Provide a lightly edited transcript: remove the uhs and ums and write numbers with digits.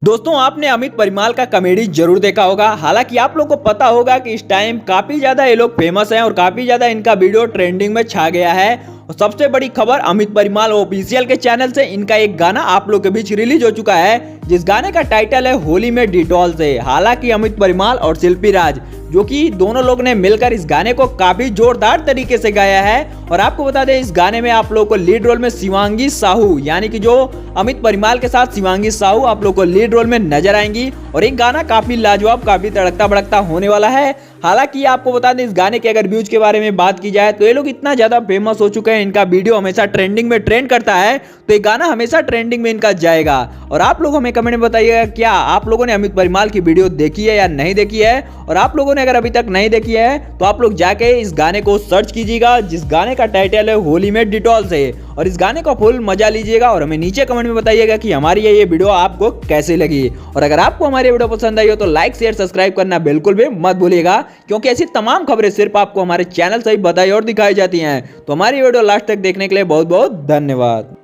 दोस्तों आपने अमित परिमाल का कॉमेडी जरूर देखा होगा। हालांकि आप लोगों को पता होगा कि इस टाइम काफी ज्यादा ये लोग फेमस हैं और काफी ज्यादा इनका वीडियो ट्रेंडिंग में छा गया है। और सबसे बड़ी खबर, अमित परिमाल ऑफिशियल के चैनल से इनका एक गाना आप लोग के बीच रिलीज हो चुका है, जिस गाने का टाइटल है होली में डिटॉल से। हालांकि अमित परिमाल और शिल्पी राज, जो कि दोनों लोग ने मिलकर इस गाने को काफी जोरदार तरीके से गाया है। और आपको बता दें, इस गाने में आप लोगों को लीड रोल में शिवांगी साहू, यानी कि जो अमित परिमाल के साथ शिवांगी साहू आप लोग को लीड रोल में नजर आएंगी। और एक गाना काफी लाजवाब, काफी तड़कता भड़कता होने वाला है। हालांकि आपको बता दें, इस गाने के अगर व्यूज के बारे में बात की जाए तो ये लोग इतना ज्यादा फेमस हो चुके हैं, इनका वीडियो हमेशा ट्रेंडिंग में ट्रेंड करता है, तो ये गाना हमेशा ट्रेंडिंग में इनका जाएगा। और आप लोग हमें कमेंट में बताइएगा, क्या आप लोगों ने अमित परिमाल की वीडियो देखी है या नहीं देखी है। और आप लोगों ने अगर अभी तक नहीं देखी है तो आप लोग जाके इस गाने को सर्च कीजिएगा, जिस गाने का टाइटल है होली में डिटॉल से, और इस गाने का फुल मजा लीजिएगा। और हमें नीचे कमेंट में बताइएगा कि हमारी ये वीडियो आपको कैसे लगी। और अगर आपको हमारी वीडियो पसंद आई हो तो लाइक शेयर सब्सक्राइब करना बिल्कुल भी मत भूलिएगा, क्योंकि ऐसी तमाम खबरें सिर्फ आपको हमारे चैनल से ही बताई और दिखाई जाती हैं। तो हमारी वीडियो लास्ट तक देखने के लिए बहुत बहुत धन्यवाद।